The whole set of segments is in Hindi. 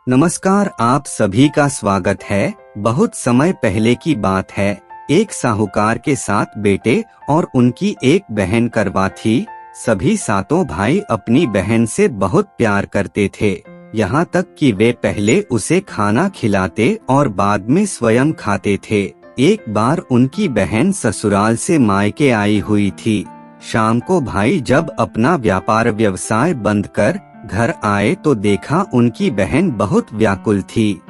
नमस्कार, आप सभी का स्वागत है। बहुत समय पहले की बात है, एक साहूकार के 7 बेटे और उनकी एक बहन करवा थी। सभी सातों भाई अपनी बहन से बहुत प्यार करते थे, यहाँ तक कि वे पहले उसे खाना खिलाते और बाद में स्वयं खाते थे। एक बार उनकी बहन ससुराल से मायके आई हुई थी। शाम को भाई जब अपना व्यापार व्यवसाय बंद कर घर आए तो देखा उनकी बहन बहुत व्याकुल थी।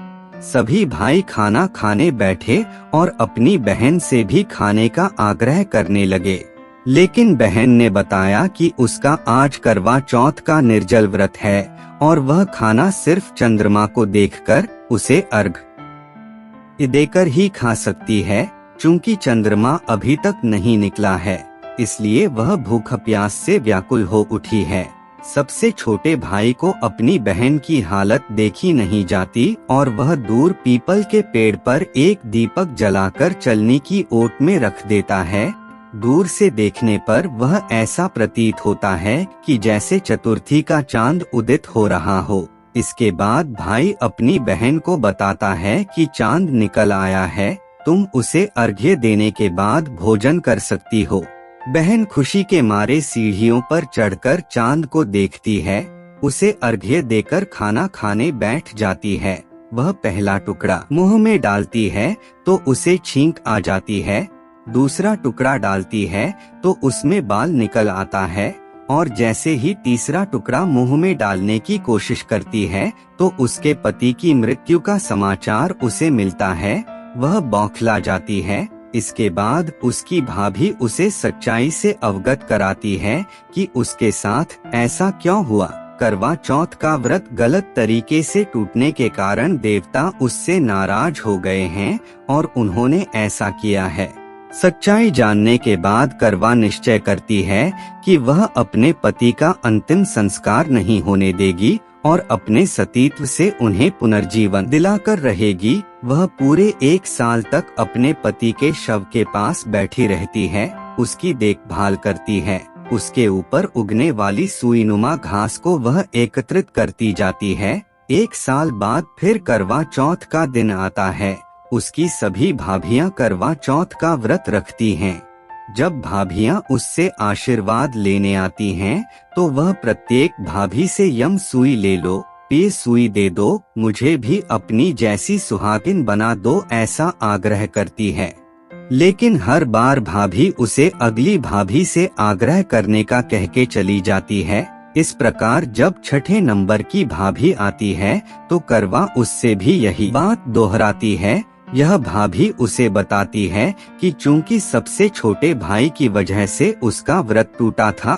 सभी भाई खाना खाने बैठे और अपनी बहन से भी खाने का आग्रह करने लगे, लेकिन बहन ने बताया कि उसका आज करवा चौथ का निर्जल व्रत है और वह खाना सिर्फ चंद्रमा को देखकर उसे अर्घ्य देकर ही खा सकती है। चूंकि चंद्रमा अभी तक नहीं निकला है, इसलिए वह भूख प्यास से व्याकुल हो उठी है। सबसे छोटे भाई को अपनी बहन की हालत देखी नहीं जाती और वह दूर पीपल के पेड़ पर एक दीपक जलाकर चलनी की ओट में रख देता है। दूर से देखने पर वह ऐसा प्रतीत होता है कि जैसे चतुर्थी का चांद उदित हो रहा हो। इसके बाद भाई अपनी बहन को बताता है कि चांद निकल आया है, तुम उसे अर्घ्य देने के बाद भोजन कर सकती हो। बहन खुशी के मारे सीढ़ियों पर चढ़कर चांद को देखती है, उसे अर्घ्य देकर खाना खाने बैठ जाती है। वह पहला टुकड़ा मुंह में डालती है तो उसे छींक आ जाती है, दूसरा टुकड़ा डालती है तो उसमें बाल निकल आता है और जैसे ही तीसरा टुकड़ा मुंह में डालने की कोशिश करती है तो उसके पति की मृत्यु का समाचार उसे मिलता है। वह बौखला जाती है। इसके बाद उसकी भाभी उसे सच्चाई से अवगत कराती है कि उसके साथ ऐसा क्यों हुआ। करवा चौथ का व्रत गलत तरीके से टूटने के कारण देवता उससे नाराज हो गए हैं और उन्होंने ऐसा किया है। सच्चाई जानने के बाद करवा निश्चय करती है कि वह अपने पति का अंतिम संस्कार नहीं होने देगी और अपने सतीत्व से उन्हें पुनर्जीवन दिलाकर रहेगी। वह पूरे 1 साल तक अपने पति के शव के पास बैठी रहती है, उसकी देखभाल करती है। उसके ऊपर उगने वाली सुईनुमा घास को वह एकत्रित करती जाती है। 1 साल बाद फिर करवा चौथ का दिन आता है। उसकी सभी भाभियां करवा चौथ का व्रत रखती हैं। जब भाभियां उससे आशीर्वाद लेने आती हैं, तो वह प्रत्येक भाभी से यम सुई ले लो, ये सुई दे दो, मुझे भी अपनी जैसी सुहागिन बना दो, ऐसा आग्रह करती है। लेकिन हर बार भाभी उसे अगली भाभी से आग्रह करने का कह के चली जाती है। इस प्रकार जब छठे नंबर की भाभी आती है तो करवा उससे भी यही बात दोहराती है। यह भाभी उसे बताती है कि चूंकि सबसे छोटे भाई की वजह से उसका व्रत टूटा था,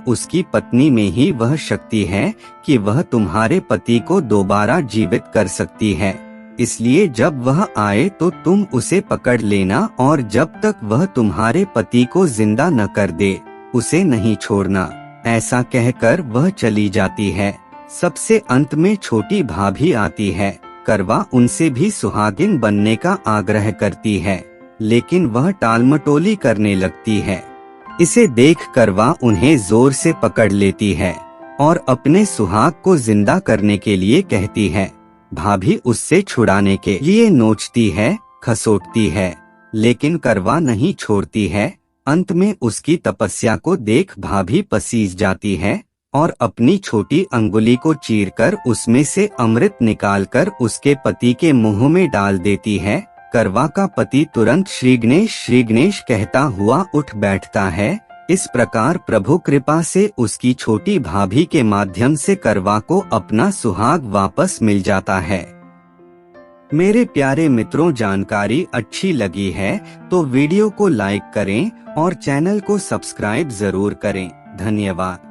उसकी पत्नी में ही वह शक्ति है कि वह तुम्हारे पति को दोबारा जीवित कर सकती है। इसलिए जब वह आए तो तुम उसे पकड़ लेना और जब तक वह तुम्हारे पति को जिंदा न कर दे, उसे नहीं छोड़ना। ऐसा कहकर वह चली जाती है। सबसे अंत में छोटी भाभी आती है। करवा उनसे भी सुहागिन बनने का आग्रह करती है, लेकिन वह टालमटोली करने लगती है। इसे देख करवा उन्हें जोर से पकड़ लेती है और अपने सुहाग को जिंदा करने के लिए कहती है। भाभी उससे छुड़ाने के लिए नोचती है, खसोटती है, लेकिन करवा नहीं छोड़ती है। अंत में उसकी तपस्या को देख भाभी पसीज जाती है और अपनी छोटी अंगुली को चीरकर उसमें से अमृत निकालकर उसके पति के मुंह में डाल देती है। करवा का पति तुरंत श्री गणेश कहता हुआ उठ बैठता है। इस प्रकार प्रभु कृपा से उसकी छोटी भाभी के माध्यम से करवा को अपना सुहाग वापस मिल जाता है। मेरे प्यारे मित्रों, जानकारी अच्छी लगी है तो वीडियो को लाइक करें और चैनल को सब्सक्राइब जरूर करें। धन्यवाद।